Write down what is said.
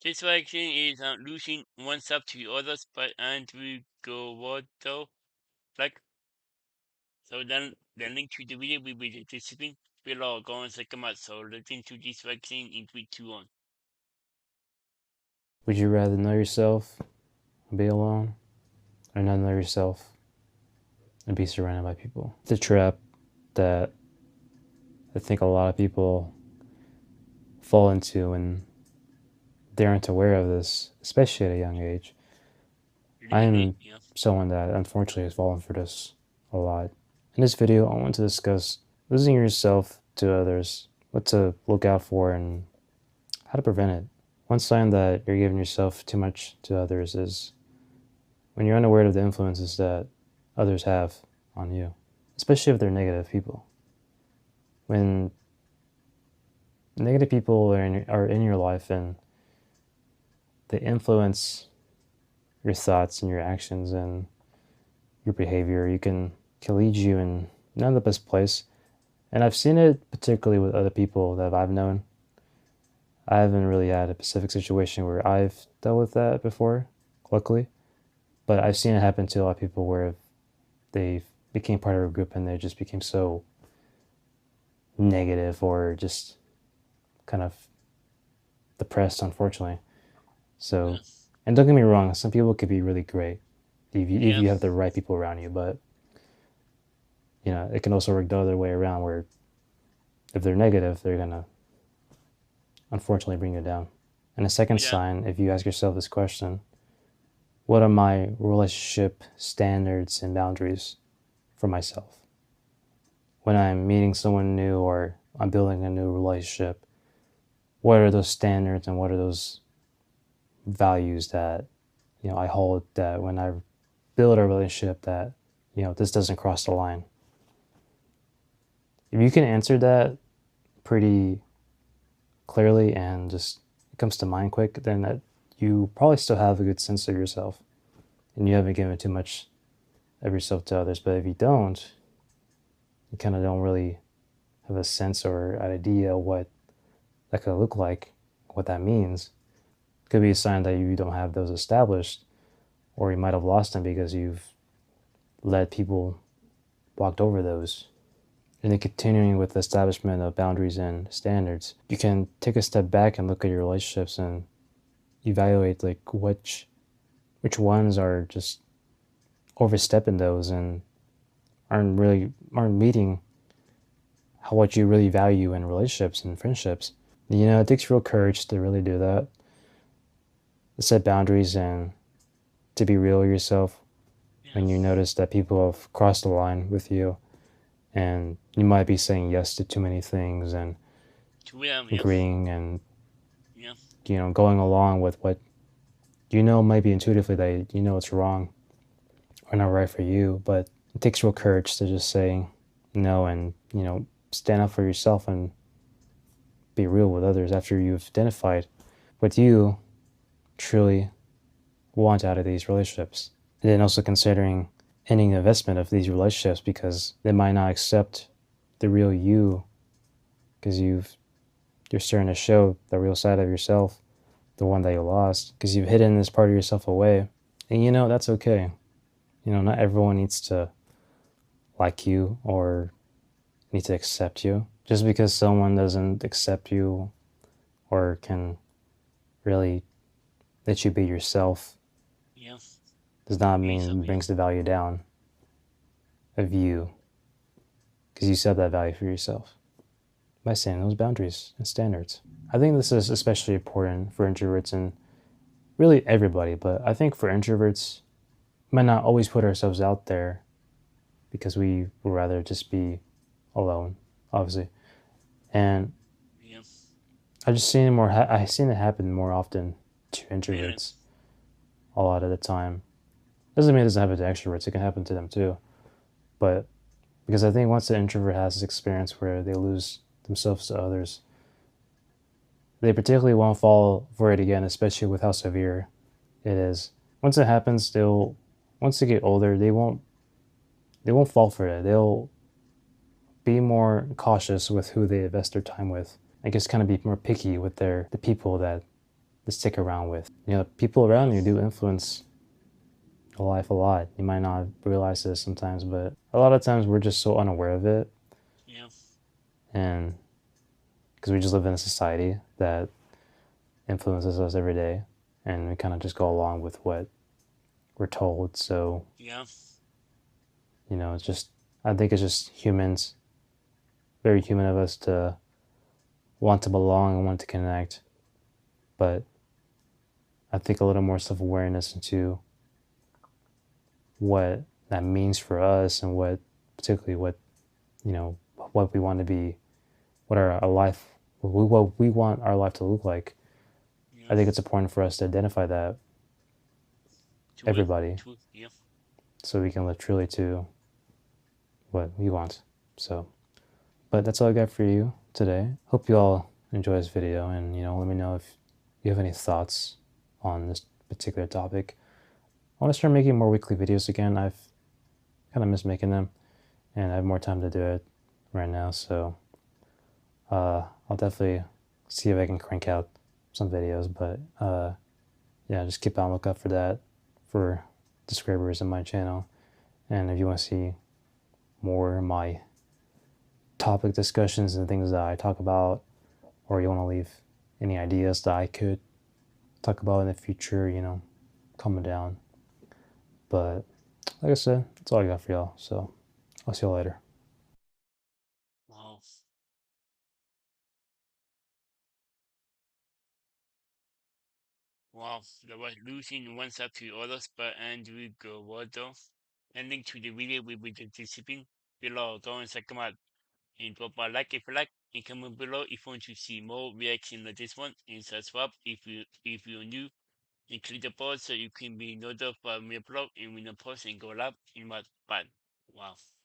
Disconnection is losing oneself to others, but and we go what though? Like so then link to the video we will discipline below. Go and check them out. So listen to this vaccine in 3, 2, 1. Would you rather know yourself and be alone, or not know yourself and be surrounded by people? It's a trap that I think a lot of people fall into when they aren't aware of this, especially at a young age. Really, I'm yeah. someone that unfortunately has fallen for this a lot. In this video, I want to discuss losing yourself to others, what to look out for, and how to prevent it. One sign that you're giving yourself too much to others is when you're unaware of the influences that others have on you, especially if they're negative people. When negative people are in your life and they influence your thoughts and your actions and your behavior, you can lead you in not the best place. And I've seen it particularly with other people that I've known. I haven't really had a specific situation where I've dealt with that before, luckily. But I've seen it happen to a lot of people where they became part of a group and they just became so negative or just kind of depressed, unfortunately. So, Yes. and don't get me wrong, some people could be really great if Yeah. you have the right people around you, but you know, it can also work the other way around where if they're negative, they're gonna unfortunately bring you down. And a second Yeah. sign, if you ask yourself this question, what are my relationship standards and boundaries for myself? When I'm meeting someone new or I'm building a new relationship, what are those standards and what are those values that, you know, I hold that when I build a relationship that, you know, this doesn't cross the line? If you can answer that pretty clearly and just it comes to mind quick, then that you probably still have a good sense of yourself and you haven't given too much of yourself to others. But if you don't, you kind of don't really have a sense or an idea what that could look like, what that means. It could be a sign that you don't have those established, or you might have lost them because you've let people walked over those. And then continuing with the establishment of boundaries and standards, you can take a step back and look at your relationships and evaluate like which ones are just overstepping those and aren't meeting what you really value in relationships and friendships. You know, it takes real courage to really do that, to set boundaries and to be real with yourself Yeah. when you notice that people have crossed the line with you and you might be saying yes to too many things and Yeah. Yeah. agreeing and, Yeah. you know, going along with what you know might be intuitively that you know it's wrong or not right for you, but it takes real courage to just say no and, you know, stand up for yourself and be real with others after you've identified what you truly want out of these relationships. And then also considering ending the investment of these relationships because they might not accept the real you because you're starting to show the real side of yourself, the one that you lost, because you've hidden this part of yourself away. And you know, that's okay. You know, not everyone needs to like you or need to accept you. Just because someone doesn't accept you or can really let you be yourself Yeah. does not So mean yeah. brings the value down of you because you set that value for yourself by setting those boundaries and standards. I think this is especially important for introverts and really everybody, but I think for introverts, we might not always put ourselves out there because we would rather just be alone, obviously. And Yeah. I've seen it happen more often to Really. introverts a lot of the time. Doesn't mean it doesn't happen to extroverts, it can happen to them too. But because I think once the introvert has this experience where they lose themselves to others, they particularly won't fall for it again, especially with how severe it is. Once it happens, once they get older, they won't fall for it. They'll be more cautious with who they invest their time with. I guess kind of be more picky with the people that to stick around with. People Yeah. around you do influence your life a lot. You might not realize this sometimes, but a lot of times we're just so unaware of it, Yeah. and because we just live in a society that influences us every day, and we kind of just go along with what we're told. So Yeah. it's just I think it's just humans, very human of us to want to belong and want to connect, but I think a little more self awareness into what that means for us and what particularly you know what we want to be, what our life, what we want our life to look like. Yeah. I think it's important for us to identify that To it. everybody, To yeah. so we can live truly to what we want. So, but that's all I got for you today. Hope you all enjoy this video, and let me know if you have any thoughts on this particular topic. I want to start making more weekly videos again. I've kind of missed making them, and I have more time to do it right now. So I'll definitely see if I can crank out some videos. But yeah, just keep on lookout for that for subscribers in my channel. And if you want to see more of my topic discussions and things that I talk about, or you want to leave any ideas that I could talk about in the future, comment down. But like I said, that's all I got for y'all. So I'll see you later. Wow. Wow. That was losing oneself to others by Andrew Gordo. And link to the video with the discipline below. Go and check them out. And drop a like if you like. And comment below if you want to see more reaction like this one. And subscribe if you're new. And click the bell so you can be notified when we upload and when I post and go live in my bad. Wow.